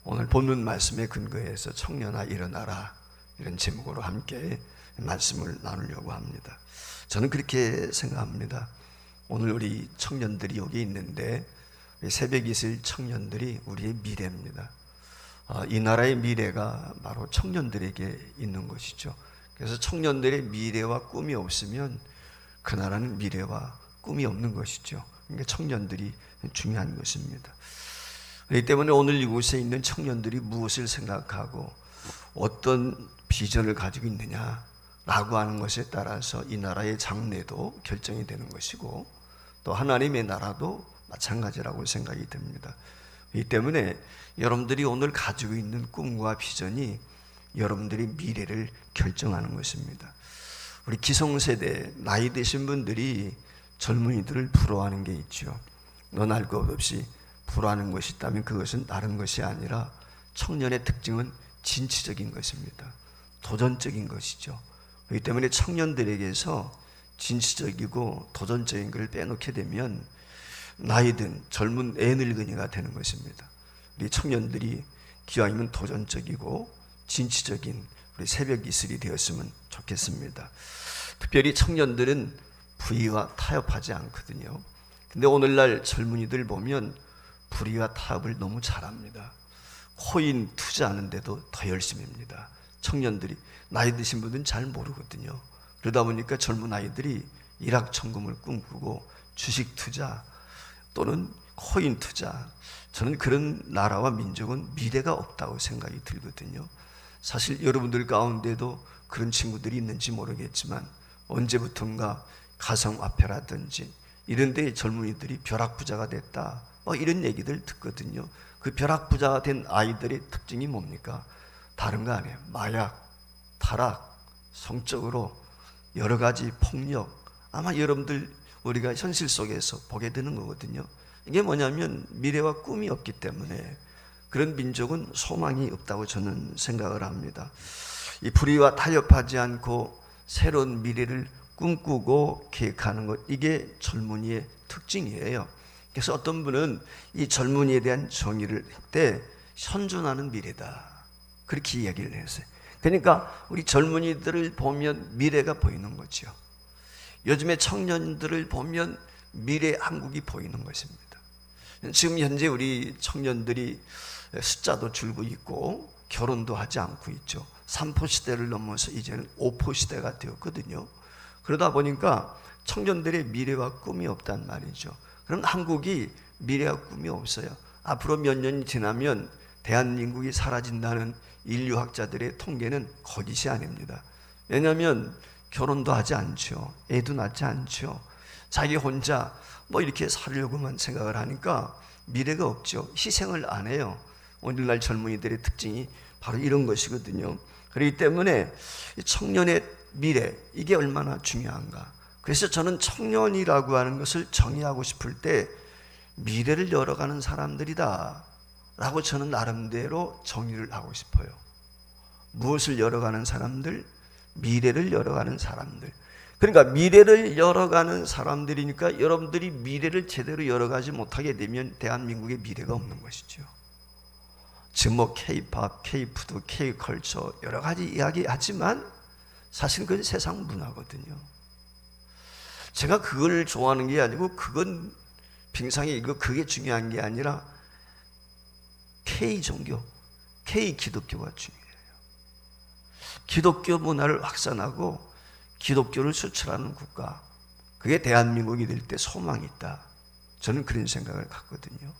오늘 본문 말씀에 근거해서 청년아 일어나라, 이런 제목으로 함께 말씀을 나누려고 합니다. 저는 그렇게 생각합니다. 오늘 우리 청년들이 여기 있는데 새벽 이슬 청년들이 우리의 미래입니다. 이 나라의 미래가 바로 청년들에게 있는 것이죠. 그래서 청년들의 미래와 꿈이 없으면 그 나라는 미래와 꿈이 없는 것이죠. 그러니까 청년들이 중요한 것입니다. 그렇기 때문에 오늘 이곳에 있는 청년들이 무엇을 생각하고 어떤 비전을 가지고 있느냐라고 하는 것에 따라서 이 나라의 장래도 결정이 되는 것이고, 또 하나님의 나라도 마찬가지라고 생각이 듭니다. 그렇기 때문에 여러분들이 오늘 가지고 있는 꿈과 비전이 여러분들의 미래를 결정하는 것입니다. 우리 기성세대 나이 드신 분들이 젊은이들을 부러워하는 게 있죠. 넌 알 것 없이 부러워하는 것이 있다면 그것은 다른 것이 아니라 청년의 특징은 진취적인 것입니다. 도전적인 것이죠. 그렇기 때문에 청년들에게서 진취적이고 도전적인 것을 빼놓게 되면 나이든 젊은 애늙은이가 되는 것입니다. 우리 청년들이 기왕이면 도전적이고 진취적인 우리 새벽 이슬이 되었으면 좋겠습니다. 특별히 청년들은 불의와 타협하지 않거든요. 근데 오늘날 젊은이들 보면 불의와 타협을 너무 잘합니다. 코인 투자하는데도 더 열심히 합니다. 청년들이, 나이 드신 분들은 잘 모르거든요. 그러다 보니까 젊은 아이들이 일확천금을 꿈꾸고 주식 투자 또는 코인 투자, 저는 그런 나라와 민족은 미래가 없다고 생각이 들거든요. 사실 여러분들 가운데도 그런 친구들이 있는지 모르겠지만 언제부턴가 가상화폐라든지 이런 데 젊은이들이 벼락부자가 됐다, 이런 얘기들 듣거든요. 그 벼락부자가 된 아이들의 특징이 뭡니까? 다른 거 아니에요. 마약, 타락, 성적으로 여러 가지 폭력, 아마 여러분들 우리가 현실 속에서 보게 되는 거거든요. 이게 뭐냐면 미래와 꿈이 없기 때문에 그런 민족은 소망이 없다고 저는 생각을 합니다. 이 불의와 타협하지 않고 새로운 미래를 꿈꾸고 계획하는 것, 이게 젊은이의 특징이에요. 그래서 어떤 분은 이 젊은이에 대한 정의를 할 때 현존하는 미래다, 그렇게 이야기를 했어요. 그러니까 우리 젊은이들을 보면 미래가 보이는 거죠. 요즘에 청년들을 보면 미래 한국이 보이는 것입니다. 지금 현재 우리 청년들이 숫자도 줄고 있고 결혼도 하지 않고 있죠. 3포 시대를 넘어서 이제는 5포 시대가 되었거든요. 그러다 보니까 청년들의 미래와 꿈이 없단 말이죠. 그럼 한국이 미래와 꿈이 없어요. 앞으로 몇 년이 지나면 대한민국이 사라진다는 인류학자들의 통계는 거짓이 아닙니다. 왜냐하면 결혼도 하지 않죠. 애도 낳지 않죠. 자기 혼자 이렇게 살려고만 생각을 하니까 미래가 없죠. 희생을 안 해요. 오늘날 젊은이들의 특징이 바로 이런 것이거든요. 그렇기 때문에 청년의 미래, 이게 얼마나 중요한가. 그래서 저는 청년이라고 하는 것을 정의하고 싶을 때 미래를 열어가는 사람들이다 라고 저는 나름대로 정의를 하고 싶어요. 무엇을 열어가는 사람들? 미래를 열어가는 사람들. 그러니까 미래를 열어가는 사람들이니까 여러분들이 미래를 제대로 열어가지 못하게 되면 대한민국의 미래가 없는 것이죠. 지금 K-팝, K-푸드, K-컬처 여러 가지 이야기하지만 사실 그건 세상 문화거든요. 제가 그걸 좋아하는 게 아니고 그건 평상에 그게 중요한 게 아니라 K-종교, K-기독교가 중요해요. 기독교 문화를 확산하고 기독교를 수출하는 국가, 그게 대한민국이 될 때 소망이 있다, 저는 그런 생각을 갖거든요.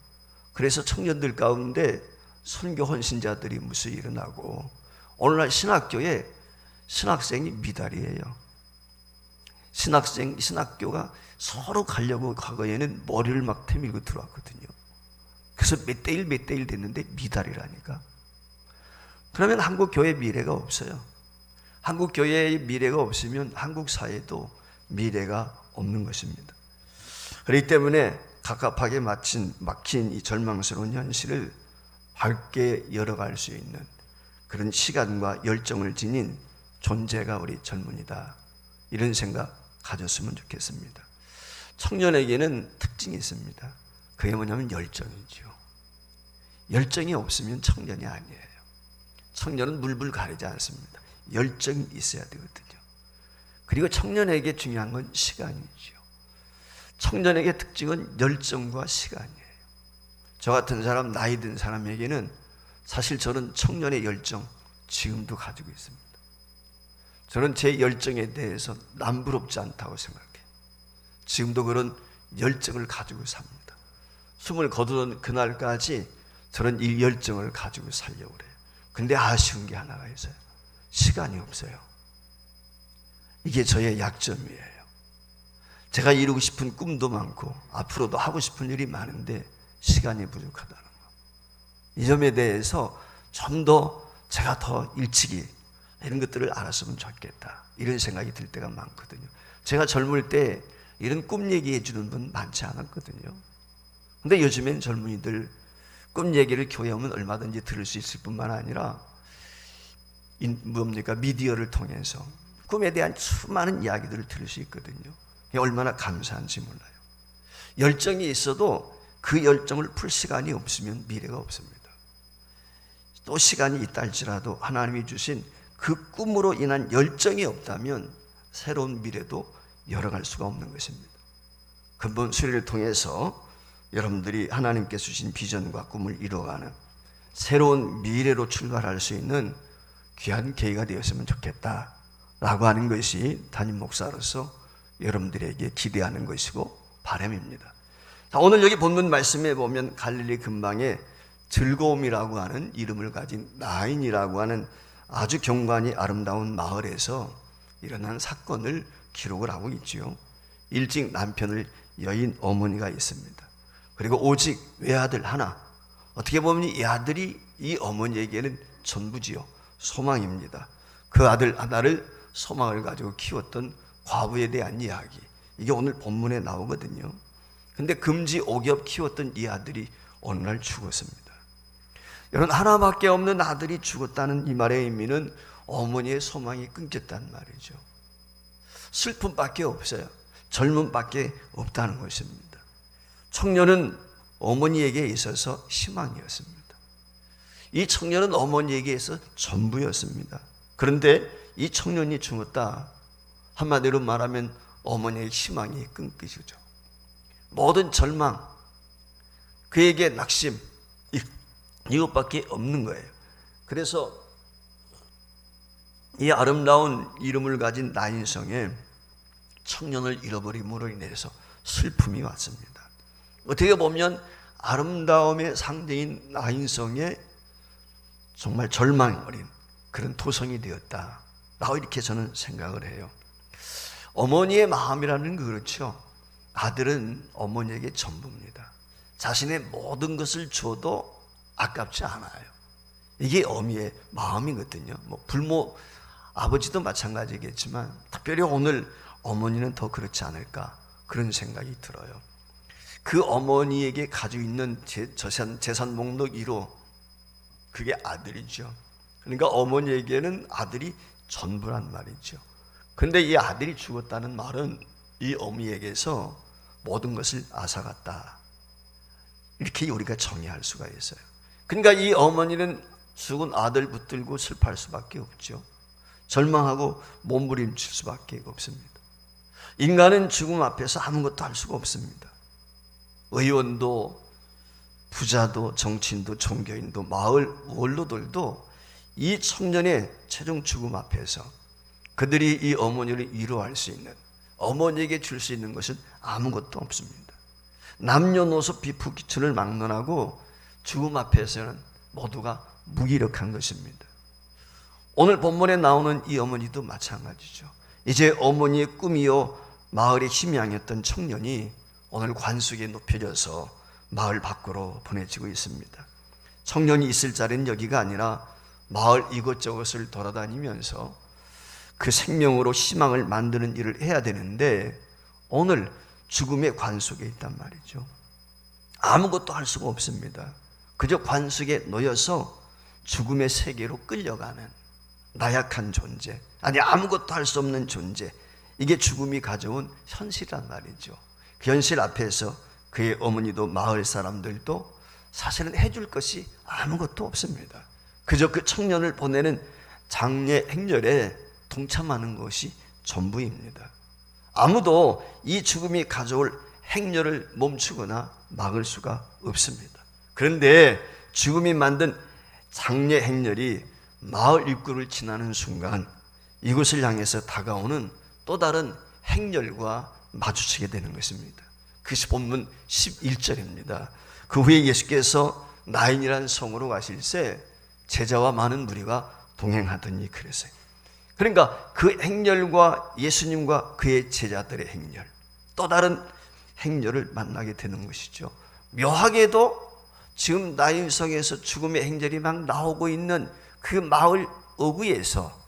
그래서 청년들 가운데 선교 헌신자들이 무수 일어나고, 오늘날 신학교에 신학생이 미달이에요. 신학교가 서로 가려고 과거에는 머리를 막 태밀고 들어왔거든요. 그래서 몇 대 일 됐는데 미달이라니까. 그러면 한국 교회 미래가 없어요. 한국 교회의 미래가 없으면 한국 사회도 미래가 없는 것입니다. 그렇기 때문에 갑갑하게 막힌 이 절망스러운 현실을 밝게 열어갈 수 있는 그런 시간과 열정을 지닌 존재가 우리 젊은이다, 이런 생각 가졌으면 좋겠습니다. 청년에게는 특징이 있습니다. 그게 뭐냐면 열정이죠. 열정이 없으면 청년이 아니에요. 청년은 물불 가리지 않습니다. 열정이 있어야 되거든요. 그리고 청년에게 중요한 건 시간이죠. 청년에게 특징은 열정과 시간이에요. 저 같은 사람, 나이 든 사람에게는 사실 저는 청년의 열정 지금도 가지고 있습니다. 저는 제 열정에 대해서 남부럽지 않다고 생각해요. 지금도 그런 열정을 가지고 삽니다. 숨을 거두던 그날까지 저는 이 열정을 가지고 살려고 그래요. 근데 아쉬운 게 하나가 있어요. 시간이 없어요. 이게 저의 약점이에요. 제가 이루고 싶은 꿈도 많고 앞으로도 하고 싶은 일이 많은데 시간이 부족하다는 거. 이 점에 대해서 좀 더 제가 더 일찍이 이런 것들을 알았으면 좋겠다, 이런 생각이 들 때가 많거든요. 제가 젊을 때 이런 꿈 얘기해 주는 분 많지 않았거든요. 근데 요즘엔 젊은이들 꿈 얘기를 교회 오면 얼마든지 들을 수 있을 뿐만 아니라 미디어를 통해서 꿈에 대한 수많은 이야기들을 들을 수 있거든요. 이게 얼마나 감사한지 몰라요. 열정이 있어도 그 열정을 풀 시간이 없으면 미래가 없습니다. 또 시간이 있다 할지라도 하나님이 주신 그 꿈으로 인한 열정이 없다면 새로운 미래도 열어갈 수가 없는 것입니다. 근본 수리를 통해서 여러분들이 하나님께서 주신 비전과 꿈을 이루어가는 새로운 미래로 출발할 수 있는 귀한 계기가 되었으면 좋겠다라고 하는 것이 담임 목사로서 여러분들에게 기대하는 것이고 바람입니다. 자, 오늘 여기 본문 말씀에 보면 갈릴리 근방에 즐거움이라고 하는 이름을 가진 나인이라고 하는 아주 경관이 아름다운 마을에서 일어난 사건을 기록을 하고 있지요. 일찍 남편을 여인 어머니가 있습니다. 그리고 오직 외아들 하나, 어떻게 보면 이 아들이 이 어머니에게는 전부지요. 소망입니다. 그 아들 하나를 소망을 가지고 키웠던 과부에 대한 이야기, 이게 오늘 본문에 나오거든요. 근데 금지 오겹 키웠던 이 아들이 어느 날 죽었습니다. 여러분, 하나밖에 없는 아들이 죽었다는 이 말의 의미는 어머니의 소망이 끊겼단 말이죠. 슬픔밖에 없어요. 젊음밖에 없다는 것입니다. 청년은 어머니에게 있어서 희망이었습니다. 이 청년은 어머니에게 있어서 전부였습니다. 그런데 이 청년이 죽었다, 한마디로 말하면 어머니의 희망이 끊기죠. 모든 절망, 그에게 낙심, 이것밖에 없는 거예요. 그래서 이 아름다운 이름을 가진 나인성에 청년을 잃어버림으로 인해서 슬픔이 왔습니다. 어떻게 보면 아름다움의 상대인 나인성에 정말 절망 어린 그런 토성이 되었다라고 이렇게 저는 생각을 해요. 어머니의 마음이라는 거 그렇죠. 아들은 어머니에게 전부입니다. 자신의 모든 것을 줘도 아깝지 않아요. 이게 어미의 마음이거든요. 부모, 아버지도 마찬가지겠지만 특별히 오늘 어머니는 더 그렇지 않을까, 그런 생각이 들어요. 그 어머니에게 가지고 있는 재산 목록 1호, 그게 아들이죠. 그러니까 어머니에게는 아들이 전부란 말이죠. 그런데 이 아들이 죽었다는 말은 이 어미에게서 모든 것을 앗아갔다, 이렇게 우리가 정의할 수가 있어요. 그러니까 이 어머니는 죽은 아들 붙들고 슬퍼할 수밖에 없죠. 절망하고 몸부림칠 수밖에 없습니다. 인간은 죽음 앞에서 아무것도 할 수가 없습니다. 의원도 부자도 정치인도 종교인도 마을 원로들도 이 청년의 최종 죽음 앞에서 그들이 이 어머니를 위로할 수 있는, 어머니에게 줄 수 있는 것은 아무것도 없습니다. 남녀노소 비프기춘을 막론하고 죽음 앞에서는 모두가 무기력한 것입니다. 오늘 본문에 나오는 이 어머니도 마찬가지죠. 이제 어머니의 꿈이요 마을의 희망이었던 청년이 오늘 관속에 높여져서 마을 밖으로 보내지고 있습니다. 청년이 있을 자리는 여기가 아니라 마을 이곳저곳을 돌아다니면서 그 생명으로 희망을 만드는 일을 해야 되는데 오늘 죽음의 관속에 있단 말이죠. 아무것도 할 수가 없습니다. 그저 관속에 놓여서 죽음의 세계로 끌려가는 나약한 존재, 아니 아무것도 할 수 없는 존재, 이게 죽음이 가져온 현실이란 말이죠. 그 현실 앞에서 그의 어머니도 마을 사람들도 사실은 해줄 것이 아무것도 없습니다. 그저 그 청년을 보내는 장례 행렬에 동참하는 것이 전부입니다. 아무도 이 죽음이 가져올 행렬을 멈추거나 막을 수가 없습니다. 그런데 죽음이 만든 장례 행렬이 마을 입구를 지나는 순간 이곳을 향해서 다가오는 또 다른 행렬과 마주치게 되는 것입니다. 그것이 본문 11절입니다. 그 후에 예수께서 나인이라는 성으로 가실새 제자와 많은 무리가 동행하더니 그랬어요. 그러니까 그 행렬과 예수님과 그의 제자들의 행렬, 또 다른 행렬을 만나게 되는 것이죠. 묘하게도 지금 나인성에서 죽음의 행렬이 막 나오고 있는 그 마을 어귀에서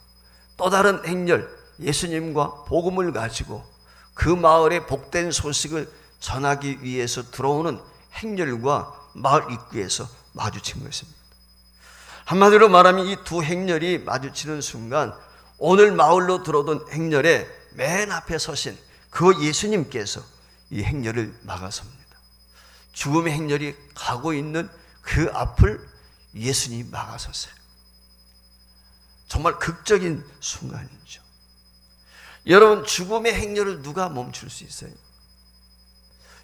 또 다른 행렬, 예수님과 복음을 가지고 그 마을의 복된 소식을 전하기 위해서 들어오는 행렬과 마을 입구에서 마주친 것입니다. 한마디로 말하면 이 두 행렬이 마주치는 순간 오늘 마을로 들어오던 행렬의 맨 앞에 서신 그 예수님께서 이 행렬을 막아섭니다. 죽음의 행렬이 가고 있는 그 앞을 예수님이 막아섰어요. 정말 극적인 순간이죠. 여러분, 죽음의 행렬을 누가 멈출 수 있어요?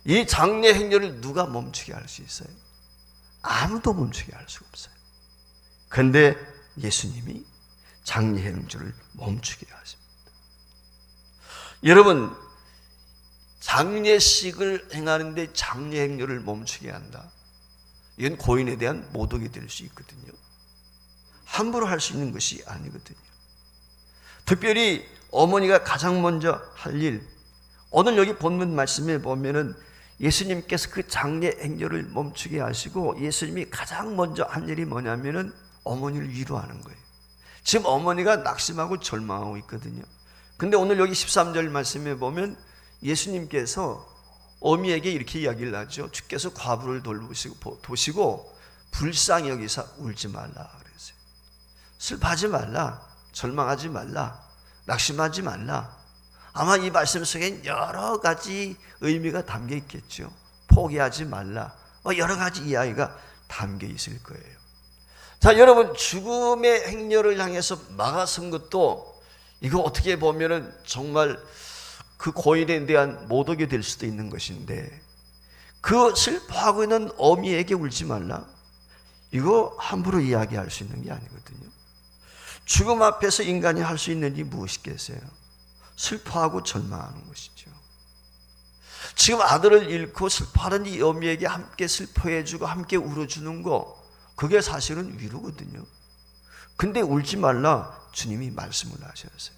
이 장례 행렬을 누가 멈추게 할 수 있어요? 아무도 멈추게 할 수가 없어요. 그런데 예수님이 장례 행렬을 멈추게 하십니다. 여러분, 장례식을 행하는데 장례 행렬을 멈추게 한다. 이건 고인에 대한 모독이 될 수 있거든요. 함부로 할 수 있는 것이 아니거든요. 특별히 어머니가 가장 먼저 할 일, 오늘 여기 본문 말씀에 보면은 예수님께서 그 장례 행렬을 멈추게 하시고 예수님이 가장 먼저 한 일이 뭐냐면은 어머니를 위로하는 거예요. 지금 어머니가 낙심하고 절망하고 있거든요. 근데 오늘 여기 13절 말씀에 보면 예수님께서 어미에게 이렇게 이야기를 하죠. 주께서 과부를 도시고 불쌍히 여기사 울지 말라 그랬어요. 슬퍼하지 말라, 절망하지 말라, 낙심하지 말라. 아마 이 말씀 속엔 여러 가지 의미가 담겨 있겠죠. 포기하지 말라, 여러 가지 이야기가 담겨 있을 거예요. 자, 여러분, 죽음의 행렬을 향해서 막아선 것도 이거 어떻게 보면은 정말 그 고인에 대한 모독이 될 수도 있는 것인데, 그 슬퍼하고 있는 어미에게 울지 말라, 이거 함부로 이야기할 수 있는 게 아니거든요. 죽음 앞에서 인간이 할 수 있는 일이 무엇이겠어요? 슬퍼하고 절망하는 것이죠. 지금 아들을 잃고 슬퍼하는 이 어미에게 함께 슬퍼해주고 함께 울어주는 거, 그게 사실은 위로거든요. 근데 울지 말라 주님이 말씀을 하셨어요.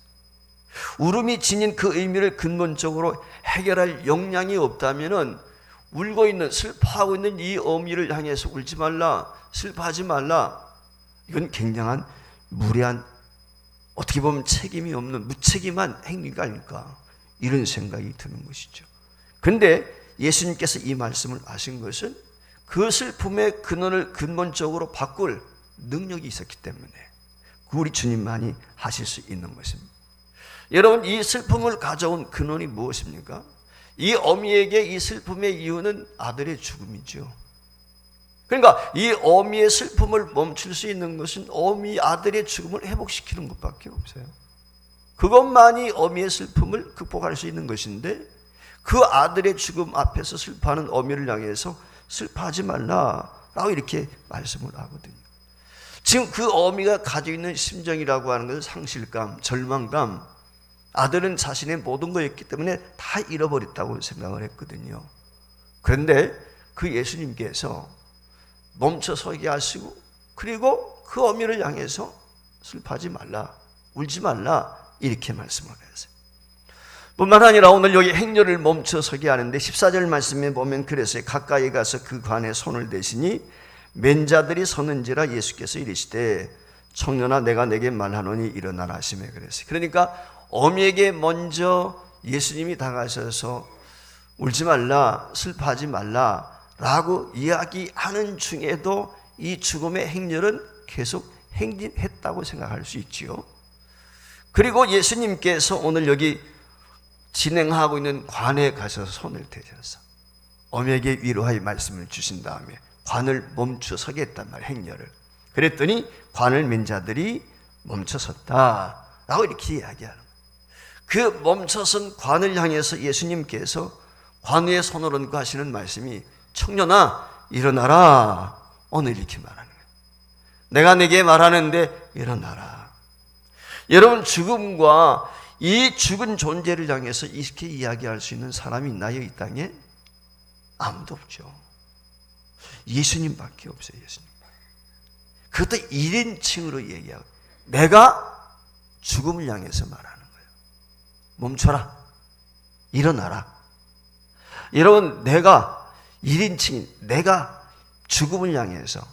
울음이 지닌 그 의미를 근본적으로 해결할 역량이 없다면은 울고 있는, 슬퍼하고 있는 이 어미를 향해서 울지 말라, 슬퍼하지 말라, 이건 굉장한 무례한, 어떻게 보면 책임이 없는 무책임한 행위가 아닐까, 이런 생각이 드는 것이죠. 그런데 예수님께서 이 말씀을 하신 것은 그 슬픔의 근원을 근본적으로 바꿀 능력이 있었기 때문에 우리 주님만이 하실 수 있는 것입니다. 여러분, 이 슬픔을 가져온 근원이 무엇입니까? 이 어미에게 이 슬픔의 이유는 아들의 죽음이죠. 그러니까 이 어미의 슬픔을 멈출 수 있는 것은 어미 아들의 죽음을 회복시키는 것밖에 없어요. 그것만이 어미의 슬픔을 극복할 수 있는 것인데, 그 아들의 죽음 앞에서 슬퍼하는 어미를 향해서 슬퍼하지 말라라고 이렇게 말씀을 하거든요. 지금 그 어미가 가지고 있는 심정이라고 하는 것은 상실감, 절망감, 아들은 자신의 모든 거였기 때문에 다 잃어버렸다고 생각을 했거든요. 그런데 그 예수님께서 멈춰 서게 하시고, 그리고 그 어미를 향해서 슬퍼하지 말라, 울지 말라, 이렇게 말씀을 하세요. 뿐만 아니라 오늘 여기 행렬을 멈춰 서게 하는데 14절 말씀에 보면 그랬어요. 가까이 가서 그 관에 손을 대시니 맨자들이 서는지라 예수께서 이르시되 청년아 내가 내게 말하노니 일어나라 하시매 그랬어요. 그러니까 어미에게 먼저 예수님이 다가서서 울지 말라, 슬퍼하지 말라 라고 이야기하는 중에도 이 죽음의 행렬은 계속 행진했다고 생각할 수 있지요. 그리고 예수님께서 오늘 여기 진행하고 있는 관에 가셔서 손을 대셔서 어미에게 위로하여 말씀을 주신 다음에 관을 멈춰서게 했단 말이에요. 행렬을. 그랬더니 관을 맨 자들이 멈춰섰다라고 이렇게 이야기하는 거예요. 그 멈춰선 관을 향해서 예수님께서 관 위에 손을 얹고 하시는 말씀이 청년아 일어나라. 오늘 이렇게 말하는 거예요. 내가 네게 말하는데 일어나라. 여러분, 죽음과 이 죽은 존재를 향해서 이렇게 이야기할 수 있는 사람이 있나요? 이 땅에? 아무도 없죠. 예수님밖에 없어요. 예수님. 그것도 1인칭으로 얘기하고 내가 죽음을 향해서 말하는 거예요. 멈춰라. 일어나라. 여러분, 내가 1인칭인 내가 죽음을 향해서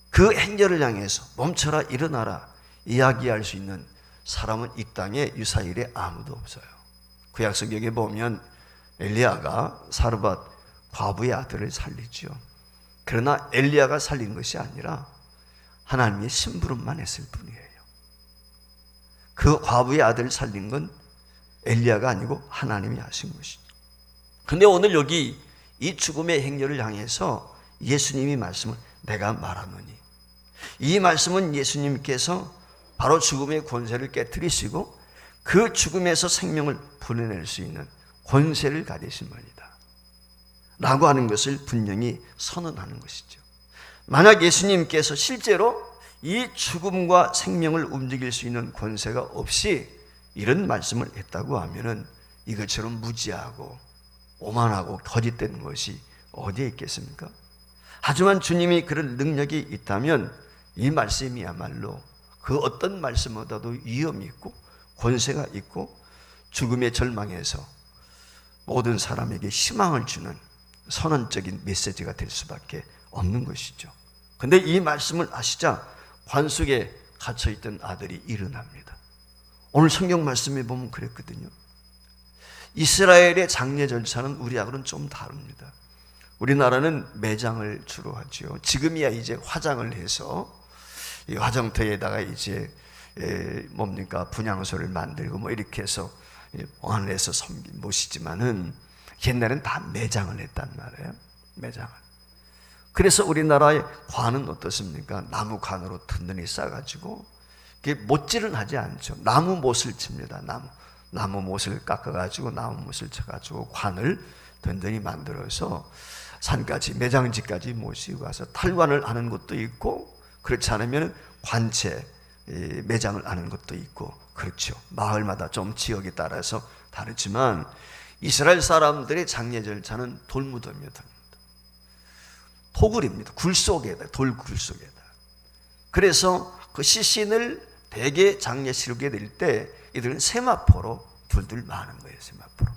그 행렬을 향해서 멈춰라 일어나라 이야기할 수 있는 사람은 이 땅에 유사일에 아무도 없어요. 구약 성경에 보면 엘리야가 사르밧 과부의 아들을 살리죠. 그러나 엘리야가 살린 것이 아니라 하나님의 심부름만 했을 뿐이에요. 그 과부의 아들을 살린 건 엘리야가 아니고 하나님이 하신 것이죠. 그런데 오늘 여기 이 죽음의 행렬을 향해서 예수님이 말씀을 내가 말하노니, 이 말씀은 예수님께서 바로 죽음의 권세를 깨뜨리시고 그 죽음에서 생명을 불어낼 수 있는 권세를 가지신 분이다 라고 하는 것을 분명히 선언하는 것이죠. 만약 예수님께서 실제로 이 죽음과 생명을 움직일 수 있는 권세가 없이 이런 말씀을 했다고 하면은 이것처럼 무지하고 오만하고 거짓된 것이 어디에 있겠습니까? 하지만 주님이 그런 능력이 있다면 이 말씀이야말로 그 어떤 말씀보다도 위험이 있고 권세가 있고 죽음의 절망에서 모든 사람에게 희망을 주는 선언적인 메시지가 될 수밖에 없는 것이죠. 그런데 이 말씀을 하시자 관 속에 갇혀있던 아들이 일어납니다. 오늘 성경 말씀에 보면 그랬거든요. 이스라엘의 장례 절차는 우리하고는 좀 다릅니다. 우리나라는 매장을 주로 하죠. 지금이야 이제 화장을 해서 이 화장터에다가 이제 분향소를 만들고 뭐 이렇게 해서 보안해서 모시지만은 옛날엔 다 매장을 했단 말이에요. 매장을. 그래서 우리나라의 관은 어떻습니까? 나무 관으로 든든히 싸가지고 못질은 하지 않죠. 나무 못을 칩니다. 나무 못을 깎아가지고 나무 못을 쳐가지고 관을 든든히 만들어서 산까지 매장지까지 모시고 가서 탈관을 하는 것도 있고, 그렇지 않으면 관체 매장을 하는 것도 있고, 그렇죠. 마을마다 좀 지역에 따라서 다르지만 이스라엘 사람들의 장례 절차는 돌무덤입니다. 토굴입니다. 굴 속에다, 돌굴 속에다. 그래서 그 시신을 대개 장례 치르게 될 때 이들은 세마포로 둘둘 마는 거예요. 세마포로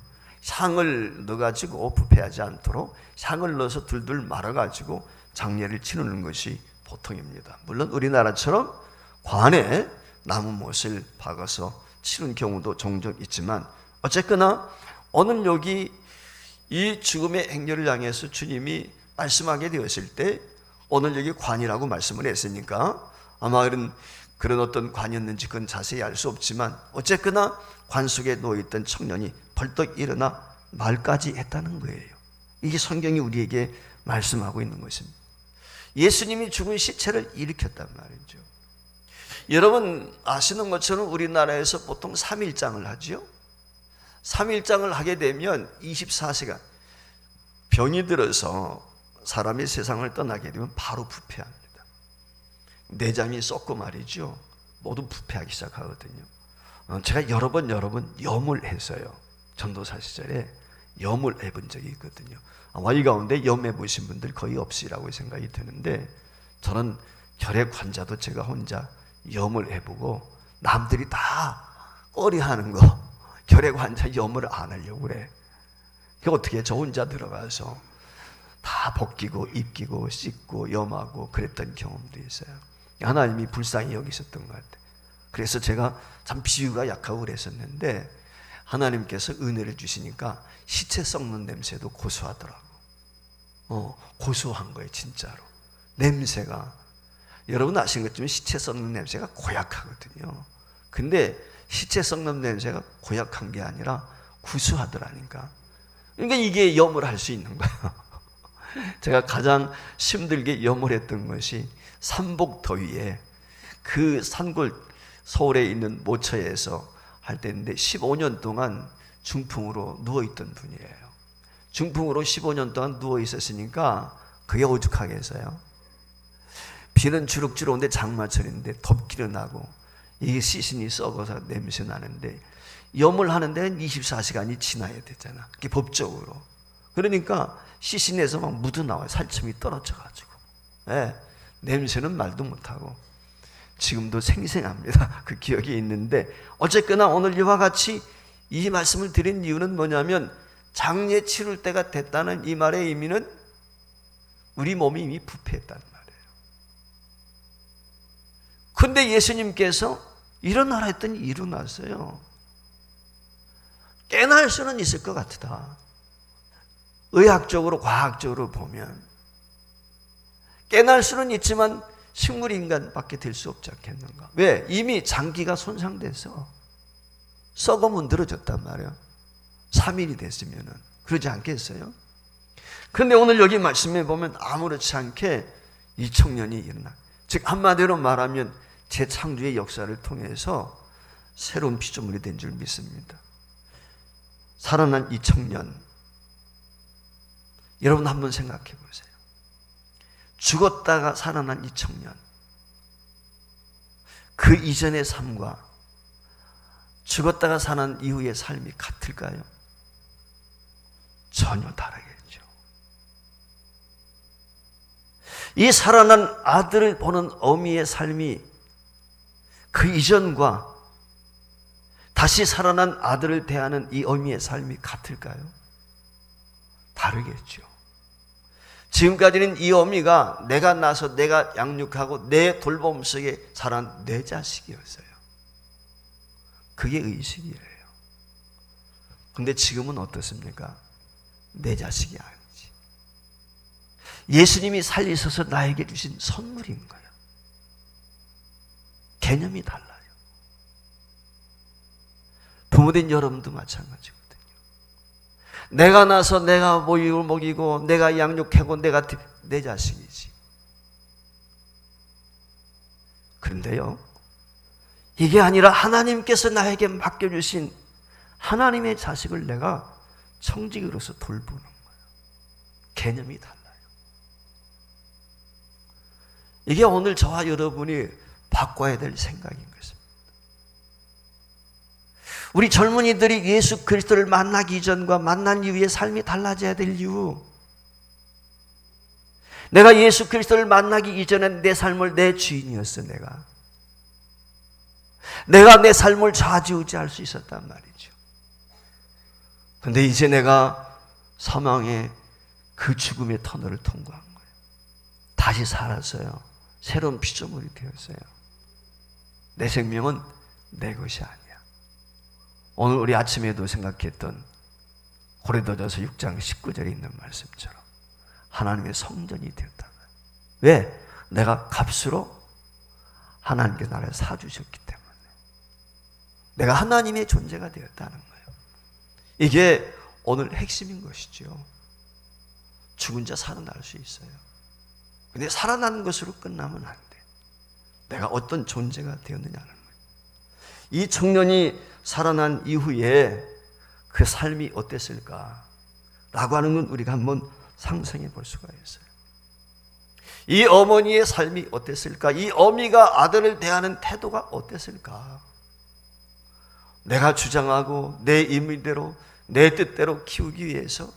향을 넣어가지고 부패하지 않도록 향을 넣어서 둘둘 말아가지고 장례를 치르는 것이 보통입니다. 물론 우리나라처럼 관에 나무못을 박아서 치는 경우도 종종 있지만, 어쨌거나 오늘 여기 이 죽음의 행렬을 향해서 주님이 말씀하게 되었을 때 오늘 여기 관이라고 말씀을 했으니까 아마 그런 어떤 관이었는지 그건 자세히 알 수 없지만, 어쨌거나 관 속에 누워있던 청년이 벌떡 일어나 말까지 했다는 거예요. 이게 성경이 우리에게 말씀하고 있는 것입니다. 예수님이 죽은 시체를 일으켰단 말이죠. 여러분 아시는 것처럼 우리나라에서 보통 3일장을 하죠. 3일장을 하게 되면 24시간, 병이 들어서 사람이 세상을 떠나게 되면 바로 부패합니다. 내장이 썩고 말이죠. 모두 부패하기 시작하거든요. 제가 여러 번 염을 했어요. 전도사 시절에 염을 해본 적이 있거든요. 아마 이 가운데 염해 보신 분들 거의 없으리라고 생각이 드는데, 저는 혈액 환자도 제가 혼자 염을 해보고, 남들이 다 꺼리하는 거 혈액 환자 염을 안 하려고 그래. 그게 어떻게 저 혼자 들어가서 다 벗기고 입기고 씻고 염하고 그랬던 경험도 있어요. 하나님이 불쌍히 여기셨던 것 같아요. 그래서 제가 참 비유가 약하고 그랬었는데 하나님께서 은혜를 주시니까 시체 썩는 냄새도 고소하더라고. 고소한 거예요, 진짜로. 냄새가. 여러분 아시는 것처럼 시체 썩는 냄새가 고약하거든요. 근데 시체 썩는 냄새가 고약한 게 아니라 구수하더라니까. 그러니까 이게 염을 할 수 있는 거예요. 제가 가장 힘들게 염원했던 것이 삼복더위에 그 산골 서울에 있는 모처에서 할 때인데 15년 동안 중풍으로 누워있던 분이에요. 중풍으로 15년 동안 누워 있었으니까 그게 오죽하겠어요. 비는 주룩주룩 오는데 장마철인데 덥기는 나고 이게 시신이 썩어서 냄새 나는데 염을 하는 데는 24시간이 지나야 되잖아. 그게 법적으로. 그러니까 시신에서 막 묻어나와요. 살점이 떨어져가지고. 네, 냄새는 말도 못하고 지금도 생생합니다. 그 기억이 있는데 어쨌거나 오늘 이와 같이 이 말씀을 드린 이유는 뭐냐면 장례 치를 때가 됐다는 이 말의 의미는 우리 몸이 이미 부패했다는 말이에요. 근데 예수님께서 일어나라 했더니 일어났어요. 깨날 수는 있을 것 같다. 의학적으로 과학적으로 보면 깨날 수는 있지만 식물인간밖에 될 수 없지 않겠는가. 왜? 이미 장기가 손상돼서 썩어 문드러졌단 말이에요. 3일이 됐으면 그러지 않겠어요? 그런데 오늘 여기 말씀에 보면 아무렇지 않게 이 청년이 일어나, 즉 한마디로 말하면 재창조의 역사를 통해서 새로운 피조물이 된 줄 믿습니다. 살아난 이 청년, 여러분 한번 생각해 보세요. 죽었다가 살아난 이 청년, 그 이전의 삶과 죽었다가 살아난 이후의 삶이 같을까요? 전혀 다르겠죠. 이 살아난 아들을 보는 어미의 삶이 그 이전과 다시 살아난 아들을 대하는 이 어미의 삶이 같을까요? 다르겠죠. 지금까지는 이 어미가 내가 낳아서 내가 양육하고 내 돌봄 속에 자란 내 자식이었어요. 그게 의식이에요. 근데 지금은 어떻습니까? 내 자식이 아니지. 예수님이 살리셔서 나에게 주신 선물인 거예요. 개념이 달라요. 부모된 여러분도 마찬가지거든요. 내가 낳아서 내가 먹이고 내가 양육하고 내가 내 자식이지. 그런데요, 이게 아니라 하나님께서 나에게 맡겨주신 하나님의 자식을 내가 청직으로서 돌보는 거예요. 개념이 달라요. 이게 오늘 저와 여러분이 바꿔야 될 생각인 것입니다. 우리 젊은이들이 예수 그리스도를 만나기 이전과 만난 이후의 삶이 달라져야 될 이유, 내가 예수 그리스도를 만나기 이전엔 내 삶을 내 주인이었어. 내가 내 삶을 좌지우지할 수 있었단 말이죠. 그런데 이제 내가 사망의 그 죽음의 터널을 통과한 거예요. 다시 살았어요. 새로운 피조물이 되었어요. 내 생명은 내 것이 아니야. 오늘 우리 아침에도 생각했던 고린도전서 6장 19절에 있는 말씀처럼 하나님의 성전이 되었다. 왜? 내가 값으로 하나님께 나를 사주셨기 때문에 내가 하나님의 존재가 되었다는 거예요. 이게 오늘 핵심인 것이죠. 죽은 자 살아날 수 있어요. 근데 살아나는 것으로 끝나면 안 돼. 내가 어떤 존재가 되었느냐는 거예요. 이 청년이 살아난 이후에 그 삶이 어땠을까? 라고 하는 건 우리가 한번 상상해 볼 수가 있어요. 이 어머니의 삶이 어땠을까? 이 어미가 아들을 대하는 태도가 어땠을까? 내가 주장하고 내 임의대로 내 뜻대로 키우기 위해서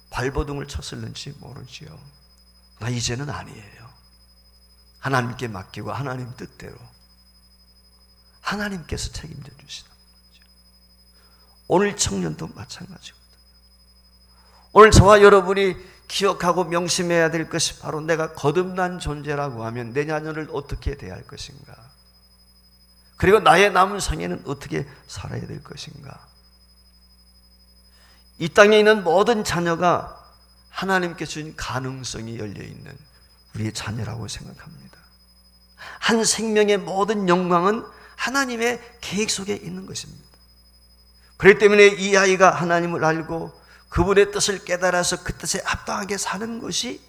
발버둥을 쳤을는지 모르지요. 나 이제는 아니에요. 하나님께 맡기고 하나님 뜻대로 하나님께서 책임져 주시는 거죠. 오늘 청년도 마찬가지거든요. 오늘 저와 여러분이 기억하고 명심해야 될 것이 바로 내가 거듭난 존재라고 하면 내 자녀를 어떻게 대할 것인가, 그리고 나의 남은 생애는 어떻게 살아야 될 것인가. 이 땅에 있는 모든 자녀가 하나님께 주신 가능성이 열려있는 우리의 자녀라고 생각합니다. 한 생명의 모든 영광은 하나님의 계획 속에 있는 것입니다. 그렇기 때문에 이 아이가 하나님을 알고 그분의 뜻을 깨달아서 그 뜻에 합당하게 사는 것이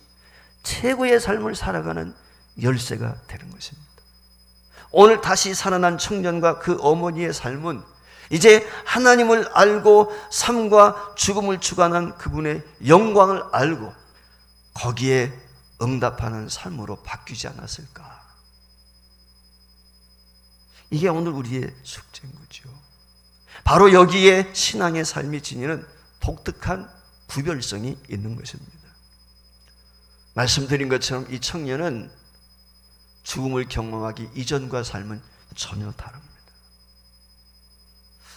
최고의 삶을 살아가는 열쇠가 되는 것입니다. 오늘 다시 살아난 청년과 그 어머니의 삶은 이제 하나님을 알고 삶과 죽음을 주관한 그분의 영광을 알고 거기에 응답하는 삶으로 바뀌지 않았을까? 이게 오늘 우리의 숙제인 거죠. 바로 여기에 신앙의 삶이 지니는 독특한 구별성이 있는 것입니다. 말씀드린 것처럼 이 청년은 죽음을 경험하기 이전과 삶은 전혀 다릅니다.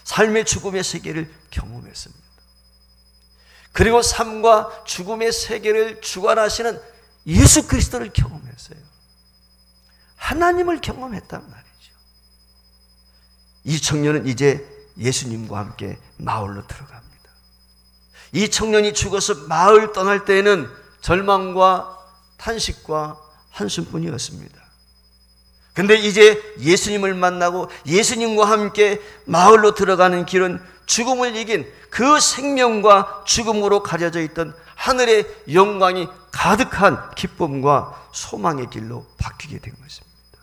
삶의 죽음의 세계를 경험했습니다. 그리고 삶과 죽음의 세계를 주관하시는 예수 그리스도를 경험했어요. 하나님을 경험했단 말이죠. 이 청년은 이제 예수님과 함께 마을로 들어갑니다. 이 청년이 죽어서 마을 떠날 때에는 절망과 탄식과 한숨뿐이었습니다. 근데 이제 예수님을 만나고 예수님과 함께 마을로 들어가는 길은 죽음을 이긴 그 생명과 죽음으로 가려져 있던 하늘의 영광이 가득한 기쁨과 소망의 길로 바뀌게 된 것입니다.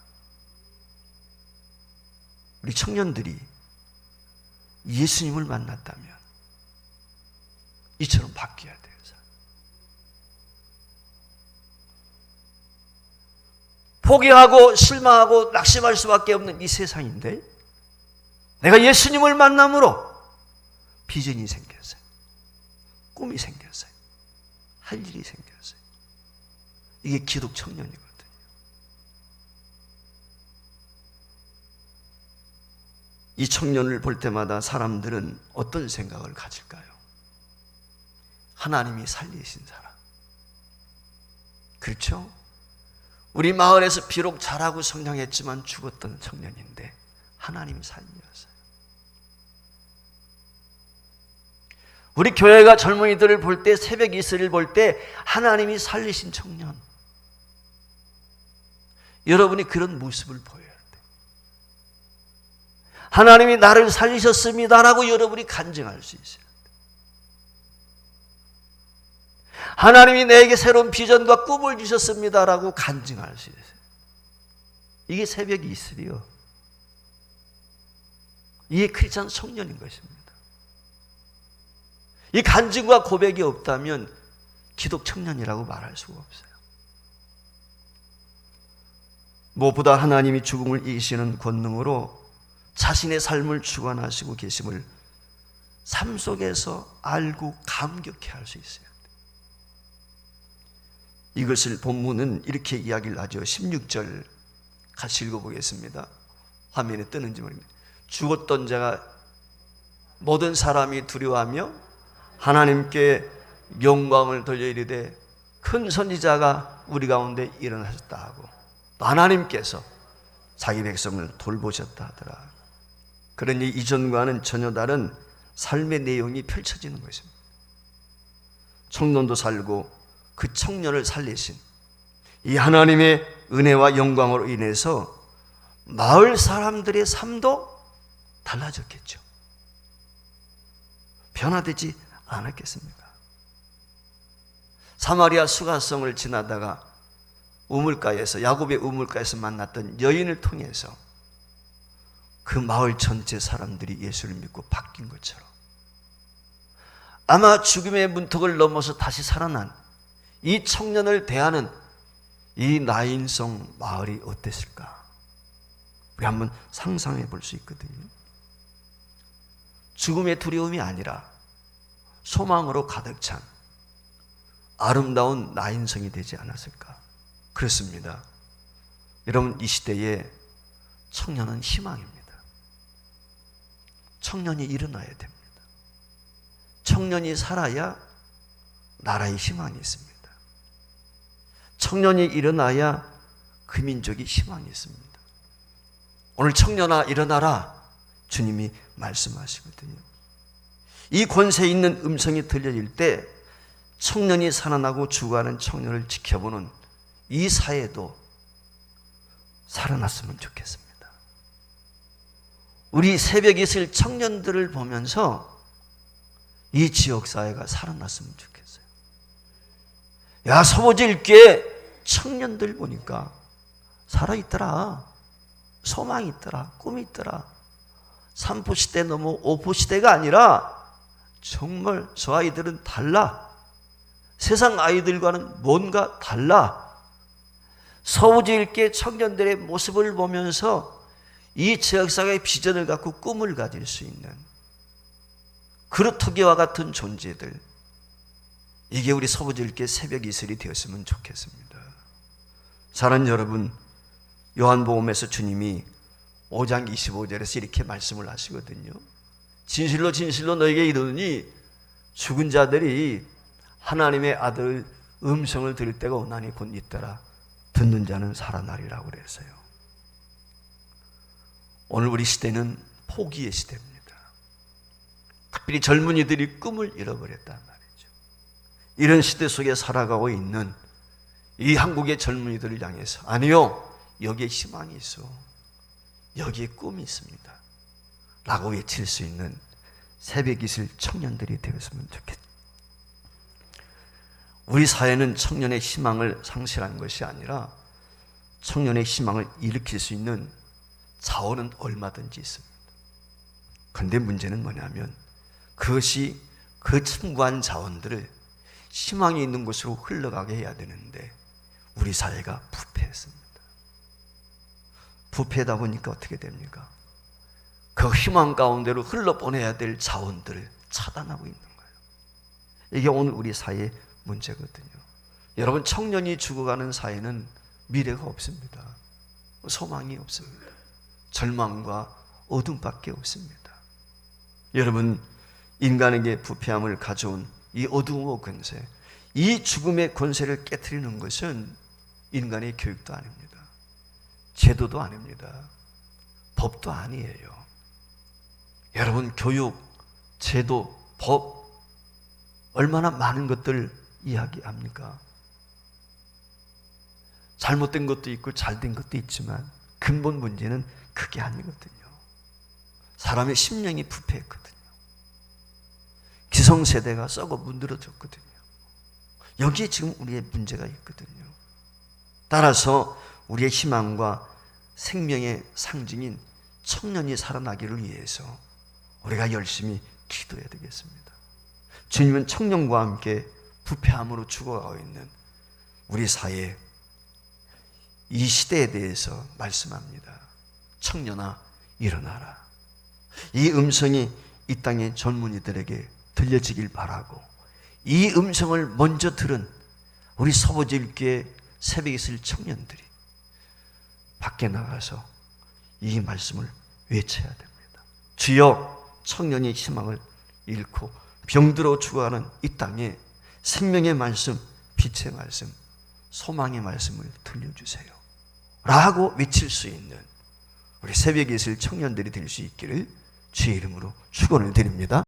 우리 청년들이 예수님을 만났다면 이처럼 바뀌어야 돼요. 포기하고 실망하고 낙심할 수밖에 없는 이 세상인데 내가 예수님을 만남으로 비전이 생겼어요. 꿈이 생겼어요. 할 일이 생겼어요. 이게 기독 청년이거든요. 이 청년을 볼 때마다 사람들은 어떤 생각을 가질까요? 하나님이 살리신 사람. 그렇죠? 우리 마을에서 비록 자라고 성장했지만 죽었던 청년인데 하나님이 살리셨어요. 우리 교회가 젊은이들을 볼 때, 새벽 이슬을 볼 때 하나님이 살리신 청년, 여러분이 그런 모습을 보여야 돼요. 하나님이 나를 살리셨습니다라고 여러분이 간증할 수 있어요. 하나님이 내게 새로운 비전과 꿈을 주셨습니다라고 간증할 수 있어요. 이게 새벽 이슬이요. 이게 크리스찬 청년인 것입니다. 이 간증과 고백이 없다면 기독 청년이라고 말할 수가 없어요. 무엇보다 하나님이 죽음을 이기시는 권능으로 자신의 삶을 주관하시고 계심을 삶 속에서 알고 감격해 할 수 있어요. 이것을 본문은 이렇게 이야기를 하죠. 16절 같이 읽어보겠습니다. 화면에 뜨는지 모릅니다. 죽었던 자가 모든 사람이 두려워하며 하나님께 영광을 돌려 이르되 큰 선지자가 우리 가운데 일어나셨다 하고 하나님께서 자기 백성을 돌보셨다 하더라. 그러니 이전과는 전혀 다른 삶의 내용이 펼쳐지는 것입니다. 청년도 살고 그 청년을 살리신 이 하나님의 은혜와 영광으로 인해서 마을 사람들의 삶도 달라졌겠죠. 변화되지 않았겠습니까? 사마리아 수가성을 지나다가 우물가에서, 야곱의 우물가에서 만났던 여인을 통해서 그 마을 전체 사람들이 예수를 믿고 바뀐 것처럼 아마 죽음의 문턱을 넘어서 다시 살아난 이 청년을 대하는 이 나인성 마을이 어땠을까? 우리 한번 상상해 볼 수 있거든요. 죽음의 두려움이 아니라 소망으로 가득 찬 아름다운 나인성이 되지 않았을까? 그렇습니다. 여러분, 이 시대에 청년은 희망입니다. 청년이 일어나야 됩니다. 청년이 살아야 나라의 희망이 있습니다. 청년이 일어나야 그 민족이 희망이 있습니다. 오늘 청년아 일어나라 주님이 말씀하시거든요. 이 권세 있는 음성이 들려질 때 청년이 살아나고 죽어가는 청년을 지켜보는 이 사회도 살아났으면 좋겠습니다. 우리 새벽 이슬 청년들을 보면서 이 지역사회가 살아났으면 좋겠어요. 야, 서보질교회 청년들 보니까 살아있더라. 소망이 있더라. 꿈이 있더라. 3포 시대 넘어 5포 시대가 아니라 정말 저 아이들은 달라. 세상 아이들과는 뭔가 달라. 서우지일교회 청년들의 모습을 보면서 이 지역사회의 비전을 갖고 꿈을 가질 수 있는 그루터기와 같은 존재들, 이게 우리 서부지일교회 새벽 이슬이 되었으면 좋겠습니다. 사랑하는 여러분, 요한복음에서 주님이 5장 25절에서 이렇게 말씀을 하시거든요. 진실로 진실로 너에게 이르노니 죽은 자들이 하나님의 아들 음성을 들을 때가 오나니 곧 있더라. 듣는 자는 살아나리라고 그랬어요. 오늘 우리 시대는 포기의 시대입니다. 특별히 젊은이들이 꿈을 잃어버렸단 말이죠. 이런 시대 속에 살아가고 있는 이 한국의 젊은이들을 향해서, 아니요, 여기에 희망이 있어, 여기에 꿈이 있습니다 라고 외칠 수 있는 새벽 이슬 청년들이 되었으면 좋겠습니다. 우리 사회는 청년의 희망을 상실한 것이 아니라 청년의 희망을 일으킬 수 있는 자원은 얼마든지 있습니다. 그런데 문제는 뭐냐면 그것이 그 충분한 자원들을 희망이 있는 곳으로 흘러가게 해야 되는데 우리 사회가 부패했습니다. 부패하다 보니까 어떻게 됩니까? 그 희망 가운데로 흘러보내야 될 자원들을 차단하고 있는 거예요. 이게 오늘 우리 사회의 문제거든요. 여러분, 청년이 죽어가는 사회는 미래가 없습니다. 소망이 없습니다. 절망과 어둠밖에 없습니다. 여러분, 인간에게 부패함을 가져온 이 어두움의 권세, 이 죽음의 권세를 깨트리는 것은 인간의 교육도 아닙니다. 제도도 아닙니다. 법도 아니에요. 여러분, 교육, 제도, 법 얼마나 많은 것들 이야기합니까? 잘못된 것도 있고 잘된 것도 있지만 근본 문제는 그게 아니거든요. 사람의 심령이 부패했거든요. 기성세대가 썩어 문드러졌거든요. 여기에 지금 우리의 문제가 있거든요. 따라서 우리의 희망과 생명의 상징인 청년이 살아나기를 위해서 우리가 열심히 기도해야 되겠습니다. 주님은 청년과 함께 부패함으로 죽어가고 있는 우리 사회, 이 시대에 대해서 말씀합니다. 청년아, 일어나라. 이 음성이 이 땅의 젊은이들에게 들려지길 바라고, 이 음성을 먼저 들은 우리 서부지일교회 새벽에 있을 청년들이 밖에 나가서 이 말씀을 외쳐야 됩니다. 주여, 청년이 희망을 잃고 병들어 죽어가는 이 땅에 생명의 말씀, 빛의 말씀, 소망의 말씀을 들려주세요 라고 외칠 수 있는 우리 새벽에 있을 청년들이 될 수 있기를 주의 이름으로 축원을 드립니다.